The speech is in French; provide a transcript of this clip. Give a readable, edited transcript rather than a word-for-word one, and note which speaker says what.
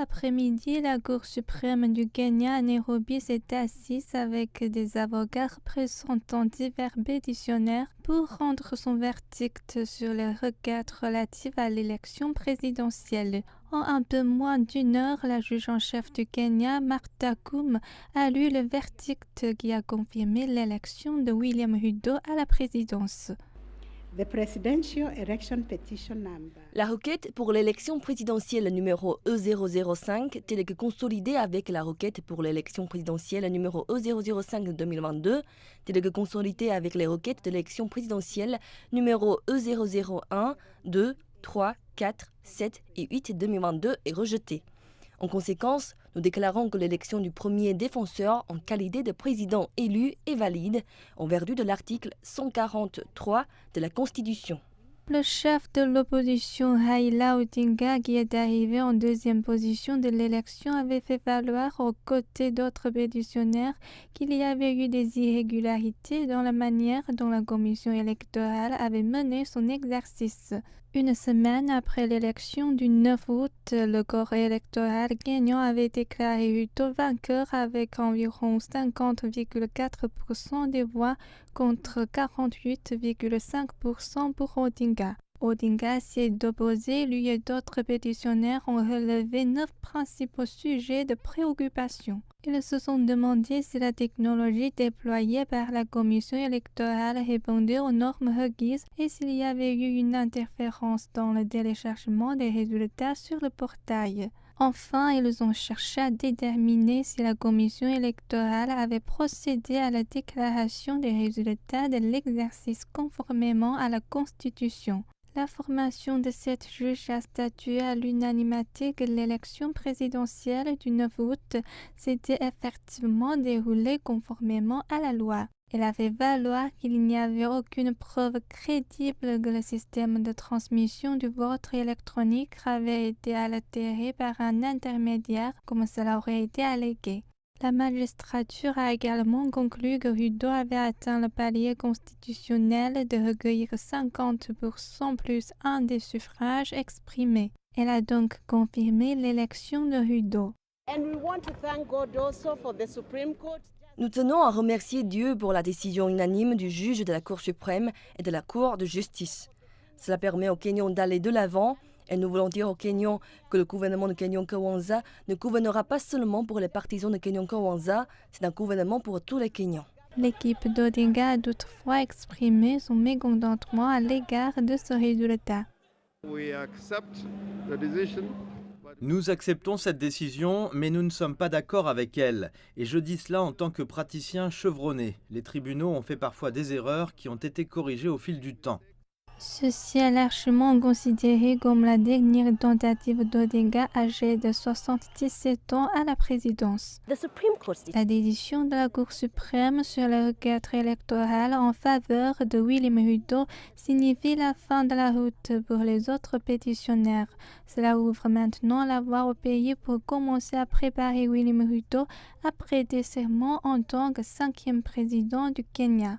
Speaker 1: après-midi, la Cour suprême du Kenya à Nairobi s'est assise avec des avocats représentant divers pétitionnaires pour rendre son verdict sur les requêtes relatives à l'élection présidentielle. En un peu moins d'une heure, la juge en chef du Kenya, Martha Koome, a lu le verdict qui a confirmé l'élection de William Ruto à la présidence.
Speaker 2: La requête pour l'élection présidentielle numéro E005, telle que consolidée avec la requête pour l'élection présidentielle numéro E005 2022, telle que consolidée avec les requêtes d'élection présidentielle numéro E001, 2, 3, 4, 7 et 8 2022 est rejetée. En conséquence, nous déclarons que l'élection du premier défenseur en qualité de président élu est valide en vertu de l'article 143 de la Constitution.
Speaker 1: Le chef de l'opposition Raila Odinga, qui est arrivé en deuxième position de l'élection, avait fait valoir aux côtés d'autres pétitionnaires qu'il y avait eu des irrégularités dans la manière dont la commission électorale avait mené son exercice. Une semaine après l'élection du 9 août, le corps électoral kényan avait déclaré Ruto vainqueur avec environ 50,4% des voix contre 48,5% pour Odinga. Odinga s'est opposé, lui et d'autres pétitionnaires ont relevé 9 principaux sujets de préoccupation. Ils se sont demandé si la technologie déployée par la commission électorale répondait aux normes requises et s'il y avait eu une interférence dans le téléchargement des résultats sur le portail. Enfin, ils ont cherché à déterminer si la commission électorale avait procédé à la déclaration des résultats de l'exercice conformément à la Constitution. La formation de cette juge a statué à l'unanimité que l'élection présidentielle du 9 août s'était effectivement déroulée conformément à la loi. Elle a fait valoir qu'il n'y avait aucune preuve crédible que le système de transmission du vote électronique avait été altéré par un intermédiaire comme cela aurait été allégué. La magistrature a également conclu que Ruto avait atteint le palier constitutionnel de recueillir 50% plus un des suffrages exprimés. Elle a donc confirmé l'élection de Ruto.
Speaker 2: Nous tenons à remercier Dieu pour la décision unanime du juge de la Cour suprême et de la Cour de justice. Cela permet aux Kenyans d'aller de l'avant. Et nous voulons dire aux Kenyans que le gouvernement de Kenyan Kwanza ne gouvernera pas seulement pour les partisans de Kenyan Kwanza, c'est un gouvernement pour tous les Kenyans.
Speaker 1: L'équipe d'Odinga a toutefois exprimé son mécontentement à l'égard de ce résultat.
Speaker 3: Nous acceptons cette décision, mais nous ne sommes pas d'accord avec elle. Et je dis cela en tant que praticien chevronné. Les tribunaux ont fait parfois des erreurs qui ont été corrigées au fil du temps.
Speaker 1: Ceci est largement considéré comme la dernière tentative d'Odinga, âgé de 77 ans, à la présidence. La décision de la Cour suprême sur la requête électorale en faveur de William Ruto signifie la fin de la route pour les autres pétitionnaires. Cela ouvre maintenant la voie au pays pour commencer à préparer William Ruto à prêter serment en tant que 5e président du Kenya.